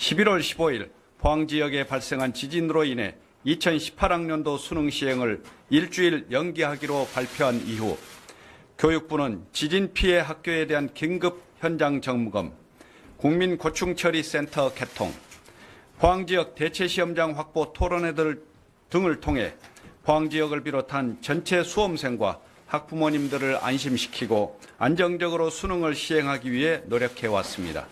11월 15일 포항 지역에 발생한 지진으로 인해 2018학년도 수능 시행을 일주일 연기하기로 발표한 이후 교육부는 지진 피해 학교에 대한 긴급 현장 점검, 국민고충처리센터 개통, 포항 지역 대체 시험장 확보 토론회 등을 통해 포항 지역을 비롯한 전체 수험생과 학부모님들을 안심시키고 안정적으로 수능을 시행하기 위해 노력해 왔습니다.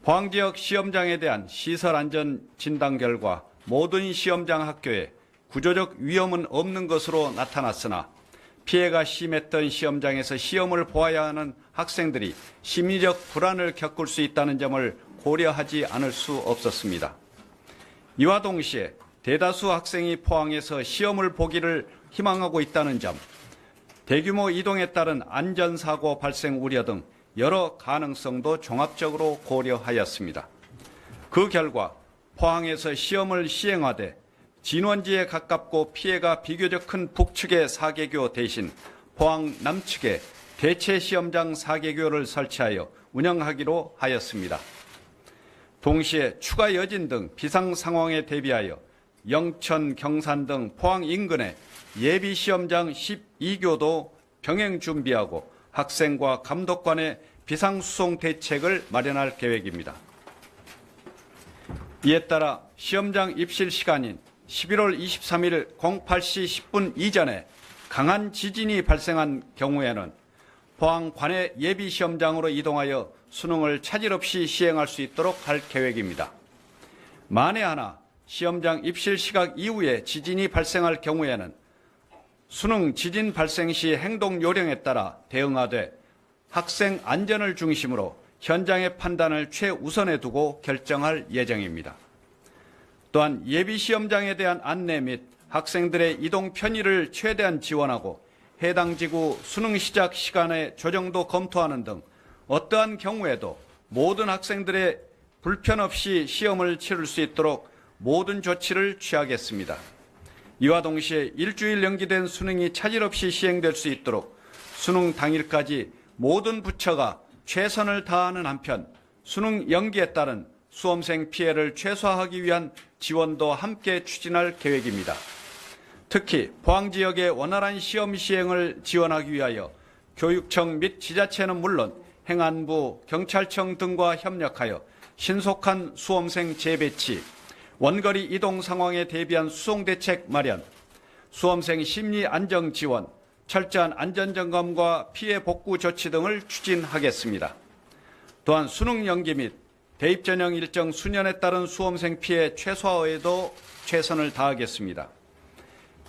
포항 지역 시험장에 대한 시설 안전 진단 결과 모든 시험장 학교에 구조적 위험은 없는 것으로 나타났으나 피해가 심했던 시험장에서 시험을 보아야 하는 학생들이 심리적 불안을 겪을 수 있다는 점을 고려하지 않을 수 없었습니다. 이와 동시에 대다수 학생이 포항에서 시험을 보기를 희망하고 있다는 점, 대규모 이동에 따른 안전사고 발생 우려 등 여러 가능성도 종합적으로 고려하였습니다. 그 결과 포항에서 시험을 시행하되 진원지에 가깝고 피해가 비교적 큰 북측의 4개교 대신 포항 남측에 대체 시험장 4개교를 설치하여 운영하기로 하였습니다. 동시에 추가 여진 등 비상 상황에 대비하여 영천, 경산 등 포항 인근에 예비 시험장 12교도 병행 준비하고 학생과 감독관의 비상수송 대책을 마련할 계획입니다. 이에 따라 시험장 입실 시간인 11월 23일 08시 10분 이전에 강한 지진이 발생한 경우에는 포항 관내 예비 시험장으로 이동하여 수능을 차질 없이 시행할 수 있도록 할 계획입니다. 만에 하나 시험장 입실 시각 이후에 지진이 발생할 경우에는 수능 지진 발생 시 행동 요령에 따라 대응하되 학생 안전을 중심으로 현장의 판단을 최우선에 두고 결정할 예정입니다. 또한 예비 시험장에 대한 안내 및 학생들의 이동 편의를 최대한 지원하고 해당 지구 수능 시작 시간의 조정도 검토하는 등 어떠한 경우에도 모든 학생들의 불편 없이 시험을 치를 수 있도록 모든 조치를 취하겠습니다. 이와 동시에 일주일 연기된 수능이 차질 없이 시행될 수 있도록 수능 당일까지 모든 부처가 최선을 다하는 한편 수능 연기에 따른 수험생 피해를 최소화하기 위한 지원도 함께 추진할 계획입니다. 특히 포항 지역의 원활한 시험 시행을 지원하기 위하여 교육청 및 지자체는 물론 행안부, 경찰청 등과 협력하여 신속한 수험생 재배치, 원거리 이동 상황에 대비한 수송대책 마련, 수험생 심리 안정 지원, 철저한 안전점검과 피해 복구 조치 등을 추진하겠습니다. 또한 수능 연기 및 대입 전형 일정 수년에 따른 수험생 피해 최소화에도 최선을 다하겠습니다.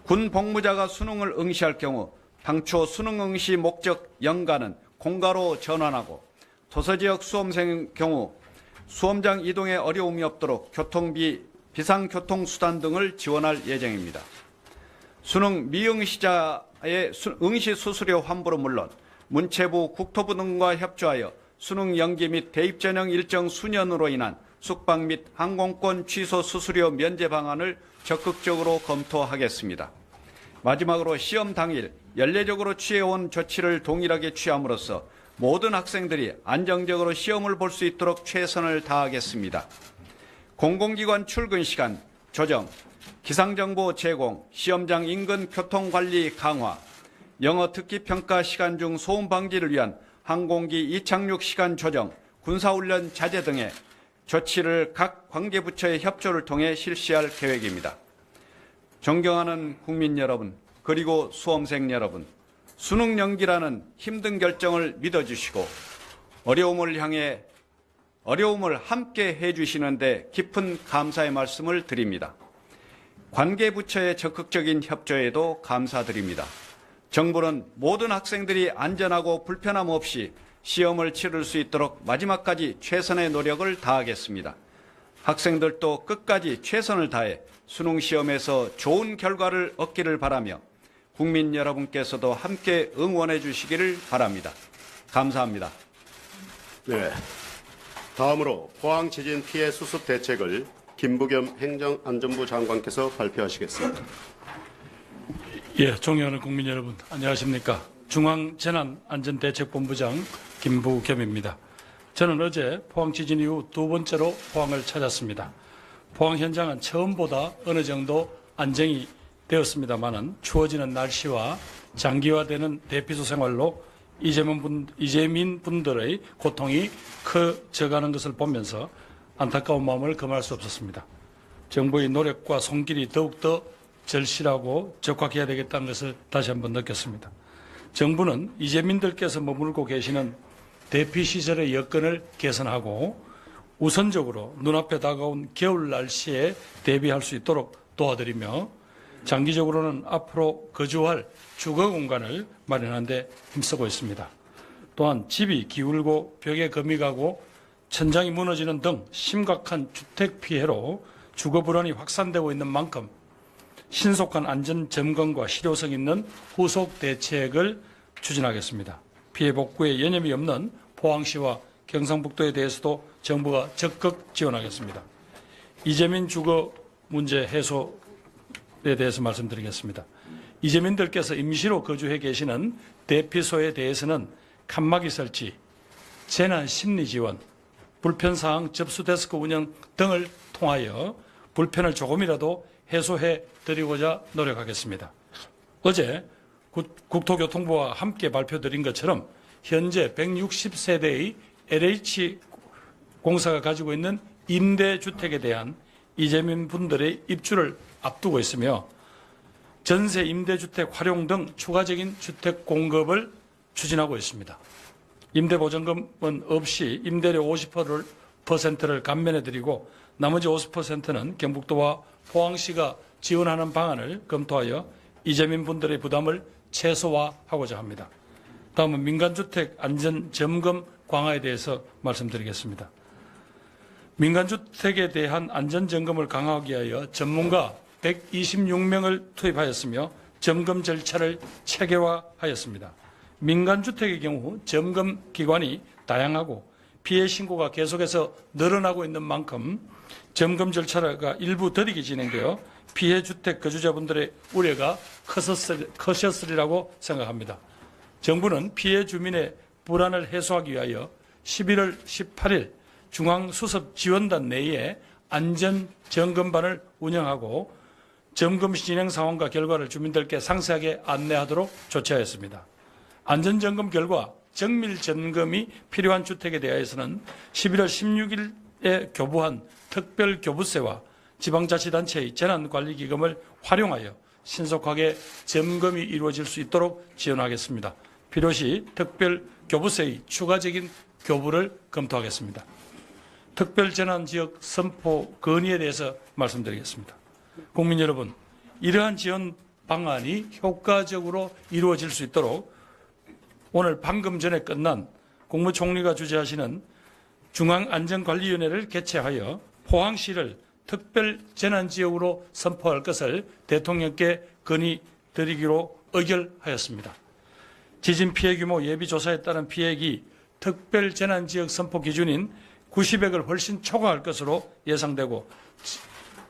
군 복무자가 수능을 응시할 경우 당초 수능 응시 목적 연가는 공가로 전환하고 도서지역 수험생의 경우 수험장 이동에 어려움이 없도록 교통비, 비상교통수단 등을 지원할 예정입니다. 수능 미응시자의 응시 수수료 환불은 물론 문체부, 국토부 등과 협조하여 수능 연기 및 대입 전형 일정 수년으로 인한 숙박 및 항공권 취소 수수료 면제 방안을 적극적으로 검토하겠습니다. 마지막으로 시험 당일 연례적으로 취해온 조치를 동일하게 취함으로써 모든 학생들이 안정적으로 시험을 볼 수 있도록 최선을 다하겠습니다. 공공기관 출근 시간 조정, 기상정보 제공, 시험장 인근 교통관리 강화, 영어 듣기 평가 시간 중 소음 방지를 위한 항공기 이착륙 시간 조정, 군사훈련 자제 등의 조치를 각 관계부처의 협조를 통해 실시할 계획입니다. 존경하는 국민 여러분, 그리고 수험생 여러분, 수능 연기라는 힘든 결정을 믿어주시고 어려움을 함께 해주시는데 깊은 감사의 말씀을 드립니다. 관계부처의 적극적인 협조에도 감사드립니다. 정부는 모든 학생들이 안전하고 불편함 없이 시험을 치를 수 있도록 마지막까지 최선의 노력을 다하겠습니다. 학생들도 끝까지 최선을 다해 수능시험에서 좋은 결과를 얻기를 바라며 국민 여러분께서도 함께 응원해 주시기를 바랍니다. 감사합니다. 네. 다음으로 포항 지진 피해 수습 대책을 김부겸 행정안전부 장관께서 발표하시겠습니다. 예, 존경하는 국민 여러분, 안녕하십니까? 중앙재난안전대책본부장 김부겸입니다. 저는 어제 포항 지진 이후 두 번째로 포항을 찾았습니다. 포항 현장은 처음보다 어느 정도 안정이 되었습니다마는 추워지는 날씨와 장기화되는 대피소 생활로 이재민 분들의 고통이 커져가는 것을 보면서 안타까운 마음을 금할 수 없었습니다. 정부의 노력과 손길이 더욱더 절실하고 적확해야 되겠다는 것을 다시 한번 느꼈습니다. 정부는 이재민들께서 머물고 계시는 대피시설의 여건을 개선하고 우선적으로 눈앞에 다가온 겨울 날씨에 대비할 수 있도록 도와드리며 장기적으로는 앞으로 거주할 주거 공간을 마련하는 데 힘쓰고 있습니다. 또한 집이 기울고 벽에 금이 가고 천장이 무너지는 등 심각한 주택 피해로 주거 불안이 확산되고 있는 만큼 신속한 안전 점검과 실효성 있는 후속 대책을 추진하겠습니다. 피해 복구에 여념이 없는 포항시와 경상북도에 대해서도 정부가 적극 지원하겠습니다. 이재민 주거 문제 해소에 대해서 말씀드리겠습니다. 이재민들께서 임시로 거주해 계시는 대피소에 대해서는 칸막이 설치, 재난 심리 지원, 불편사항 접수 데스크 운영 등을 통하여 불편을 조금이라도 해소해 드리고자 노력하겠습니다. 어제 국토교통부와 함께 발표드린 것처럼 현재 160세대의 LH 공사가 가지고 있는 임대주택에 대한 이재민 분들의 입주를 앞두고 있으며 전세 임대주택 활용 등 추가적인 주택 공급을 추진하고 있습니다. 임대보증금은 없이 임대료 50%를 감면해드리고 나머지 50%는 경북도와 포항시가 지원하는 방안을 검토하여 이재민 분들의 부담을 최소화하고자 합니다. 다음은 민간주택 안전점검 강화에 대해서 말씀드리겠습니다. 민간주택에 대한 안전점검을 강화하기 위하여 전문가 126명을 투입하였으며 점검 절차를 체계화하였습니다. 민간주택의 경우 점검 기관이 다양하고 피해 신고가 계속해서 늘어나고 있는 만큼 점검 절차가 일부 더디게 진행되어 피해 주택 거주자분들의 우려가 커졌으리라고 생각합니다. 정부는 피해 주민의 불안을 해소하기 위하여 11월 18일 중앙수습지원단 내에 안전점검반을 운영하고 점검 진행 상황과 결과를 주민들께 상세하게 안내하도록 조치하였습니다. 안전점검 결과 정밀 점검이 필요한 주택에 대해서는 11월 16일에 교부한 특별교부세와 지방자치단체의 재난관리기금을 활용하여 신속하게 점검이 이루어질 수 있도록 지원하겠습니다. 필요시 특별교부세의 추가적인 교부를 검토하겠습니다. 특별재난지역 선포 건의에 대해서 말씀드리겠습니다. 국민 여러분, 이러한 지원 방안이 효과적으로 이루어질 수 있도록 오늘 방금 전에 끝난 국무총리가 주재하시는 중앙안전관리위원회를 개최하여 포항시를 특별재난지역으로 선포할 것을 대통령께 건의드리기로 의결하였습니다. 지진 피해 규모 예비조사에 따른 피해액이 특별재난지역 선포 기준인 90억을 훨씬 초과할 것으로 예상되고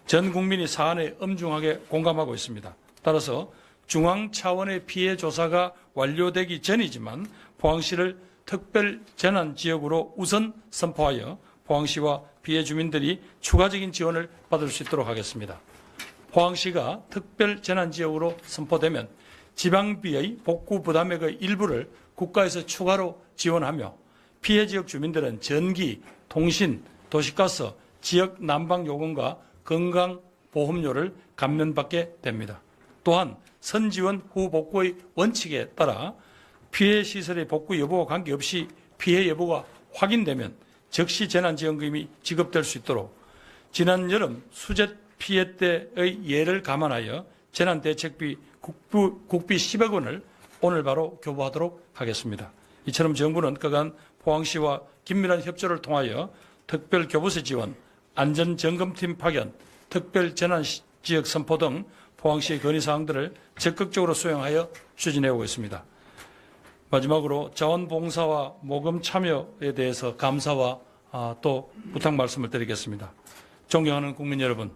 전 국민이 사안에 엄중하게 공감하고 있습니다. 따라서 중앙 차원의 피해 조사가 완료되기 전이지만 포항시를 특별재난지역으로 우선 선포하여 포항시와 피해 주민들이 추가적인 지원을 받을 수 있도록 하겠습니다. 포항시가 특별재난지역으로 선포되면 지방비의 복구 부담액의 일부를 국가에서 추가로 지원하며 피해 지역 주민들은 전기, 통신, 도시가스, 지역 난방요금과 건강보험료를 감면받게 됩니다. 또한 선지원 후 복구의 원칙에 따라 피해 시설의 복구 여부와 관계없이 피해 여부가 확인되면 즉시 재난지원금이 지급될 수 있도록 지난 여름 수재 피해 때의 예를 감안하여 재난대책비 국비 10억 원을 오늘 바로 교부하도록 하겠습니다. 이처럼 정부는 그간 포항시와 긴밀한 협조를 통하여 특별교부세 지원, 안전점검팀 파견, 특별재난지역 선포 등 포항시의 건의사항들을 적극적으로 수행하여 추진해오고 있습니다. 마지막으로 자원봉사와 모금 참여에 대해서 감사와 또 부탁 말씀을 드리겠습니다. 존경하는 국민 여러분,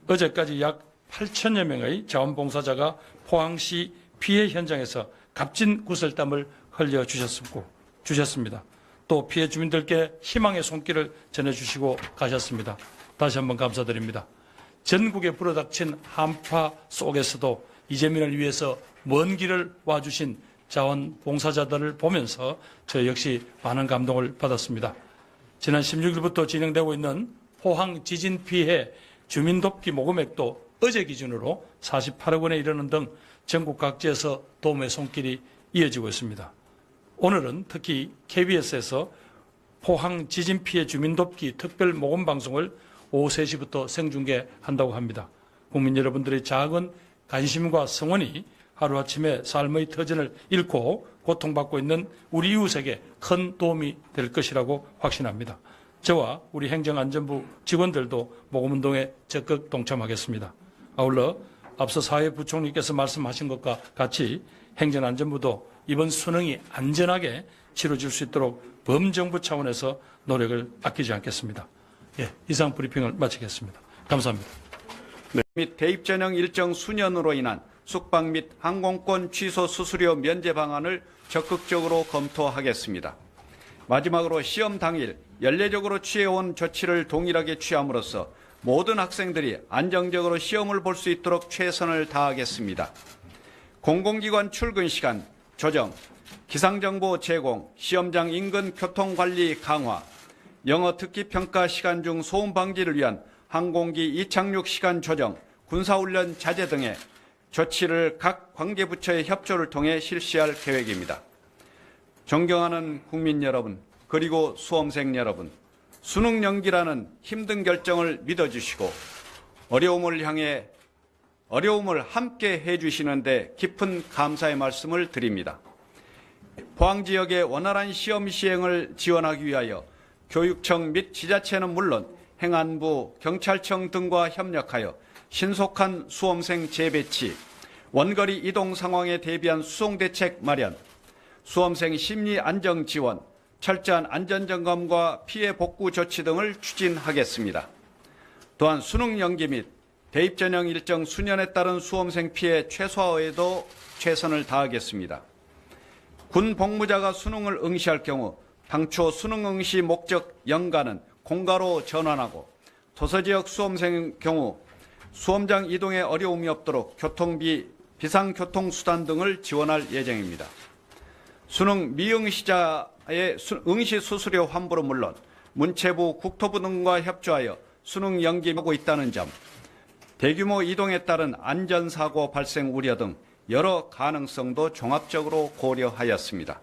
어제까지 약 8천여 명의 자원봉사자가 포항시 피해 현장에서 값진 구슬땀을 흘려주셨습니다. 또 피해 주민들께 희망의 손길을 전해주시고 가셨습니다. 다시 한번 감사드립니다. 전국에 불어닥친 한파 속에서도 이재민을 위해서 먼 길을 와주신 자원봉사자들을 보면서 저 역시 많은 감동을 받았습니다. 지난 16일부터 진행되고 있는 포항 지진 피해 주민 돕기 모금액도 어제 기준으로 48억 원에 이르는 등 전국 각지에서 도움의 손길이 이어지고 있습니다. 오늘은 특히 KBS에서 포항 지진 피해 주민 돕기 특별 모금 방송을 오후 3시부터 생중계한다고 합니다. 국민 여러분들의 작은 관심과 성원이 하루아침에 삶의 터전을 잃고 고통받고 있는 우리 이웃에게 큰 도움이 될 것이라고 확신합니다. 저와 우리 행정안전부 직원들도 모금운동에 적극 동참하겠습니다. 아울러 앞서 사회부총리께서 말씀하신 것과 같이 행정안전부도 이번 수능이 안전하게 치러질 수 있도록 범정부 차원에서 노력을 아끼지 않겠습니다. 이상 브리핑을 마치겠습니다. 감사합니다. 및 대입 전형 일정 수년으로 인한 숙박 및 항공권 취소 수수료 면제 방안을 적극적으로 검토하겠습니다. 마지막으로 시험 당일 연례적으로 취해온 조치를 동일하게 취함으로써 모든 학생들이 안정적으로 시험을 볼 수 있도록 최선을 다하겠습니다. 공공기관 출근 시간 조정, 기상정보 제공, 시험장 인근 교통관리 강화, 영어 듣기 평가 시간 중 소음 방지를 위한 항공기 이착륙 시간 조정, 군사훈련 자제 등의 조치를 각 관계부처의 협조를 통해 실시할 계획입니다. 존경하는 국민 여러분, 그리고 수험생 여러분, 수능 연기라는 힘든 결정을 믿어주시고 어려움을 함께 해주시는데 깊은 감사의 말씀을 드립니다. 포항 지역의 원활한 시험 시행을 지원하기 위하여 교육청 및 지자체는 물론 행안부, 경찰청 등과 협력하여 신속한 수험생 재배치, 원거리 이동 상황에 대비한 수송대책 마련, 수험생 심리 안정 지원, 철저한 안전점검과 피해 복구 조치 등을 추진하겠습니다. 또한 수능 연기 및 대입 전형 일정 수년에 따른 수험생 피해 최소화에도 최선을 다하겠습니다. 군 복무자가 수능을 응시할 경우 당초 수능 응시 목적 연가는 공가로 전환하고 도서지역 수험생의 경우 수험장 이동에 어려움이 없도록 교통비, 비상교통수단 등을 지원할 예정입니다. 수능 미응시자의 응시 수수료 환불은 물론 문체부, 국토부 등과 협조하여 수능 연기하고 있다는 점, 대규모 이동에 따른 안전사고 발생 우려 등 여러 가능성도 종합적으로 고려하였습니다.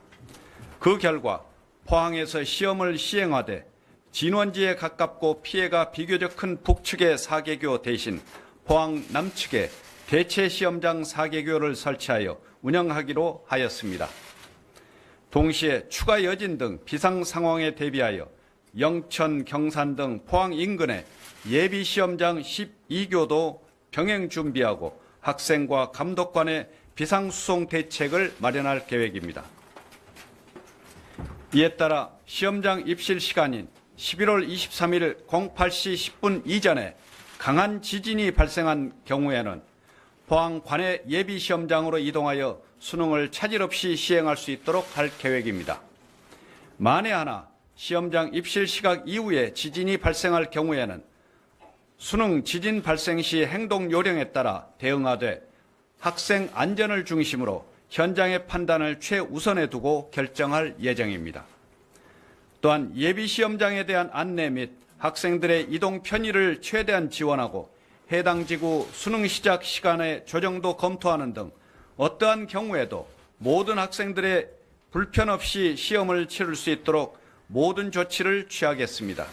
그 결과 포항에서 시험을 시행하되 진원지에 가깝고 피해가 비교적 큰 북측의 4개교 대신 포항 남측에 대체 시험장 4개교를 설치하여 운영하기로 하였습니다. 동시에 추가 여진 등 비상 상황에 대비하여 영천, 경산 등 포항 인근에 예비 시험장 12교도 병행 준비하고 학생과 감독관의 비상수송 대책을 마련할 계획입니다. 이에 따라 시험장 입실 시간인 11월 23일 08시 10분 이전에 강한 지진이 발생한 경우에는 포항 관내 예비 시험장으로 이동하여 수능을 차질 없이 시행할 수 있도록 할 계획입니다. 만에 하나 시험장 입실 시각 이후에 지진이 발생할 경우에는 수능 지진 발생 시 행동 요령에 따라 대응하되 학생 안전을 중심으로 현장의 판단을 최우선에 두고 결정할 예정입니다. 또한 예비 시험장에 대한 안내 및 학생들의 이동 편의를 최대한 지원하고 해당 지구 수능 시작 시간의 조정도 검토하는 등 어떠한 경우에도 모든 학생들의 불편 없이 시험을 치를 수 있도록 모든 조치를 취하겠습니다.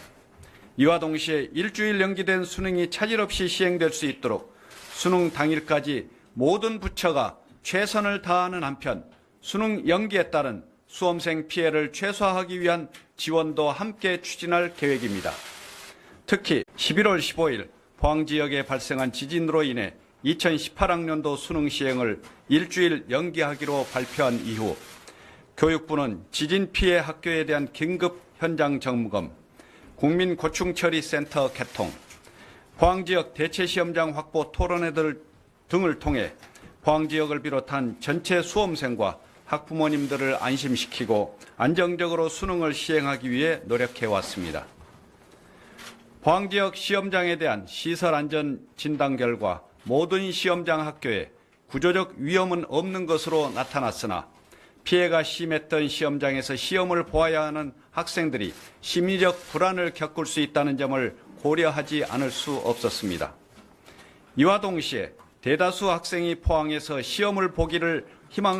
이와 동시에 일주일 연기된 수능이 차질 없이 시행될 수 있도록 수능 당일까지 모든 부처가 최선을 다하는 한편 수능 연기에 따른 수험생 피해를 최소화하기 위한 지원도 함께 추진할 계획입니다. 특히 11월 15일 포항 지역에 발생한 지진으로 인해 2018학년도 수능 시행을 일주일 연기하기로 발표한 이후 교육부는 지진 피해 학교에 대한 긴급 현장 점검, 국민고충처리센터 개통, 포항 지역 대체 시험장 확보 토론회 등을 통해 포항 지역을 비롯한 전체 수험생과 학부모님들을 안심시키고 안정적으로 수능을 시행하기 위해 노력해왔습니다. 포항지역 시험장에 대한 시설 안전 진단 결과 모든 시험장 학교에 구조적 위험은 없는 것으로 나타났으나 피해가 심했던 시험장에서 시험을 보아야 하는 학생들이 심리적 불안을 겪을 수 있다는 점을 고려하지 않을 수 없었습니다. 이와 동시에 대다수 학생이 포항에서 시험을 보기를 희망하고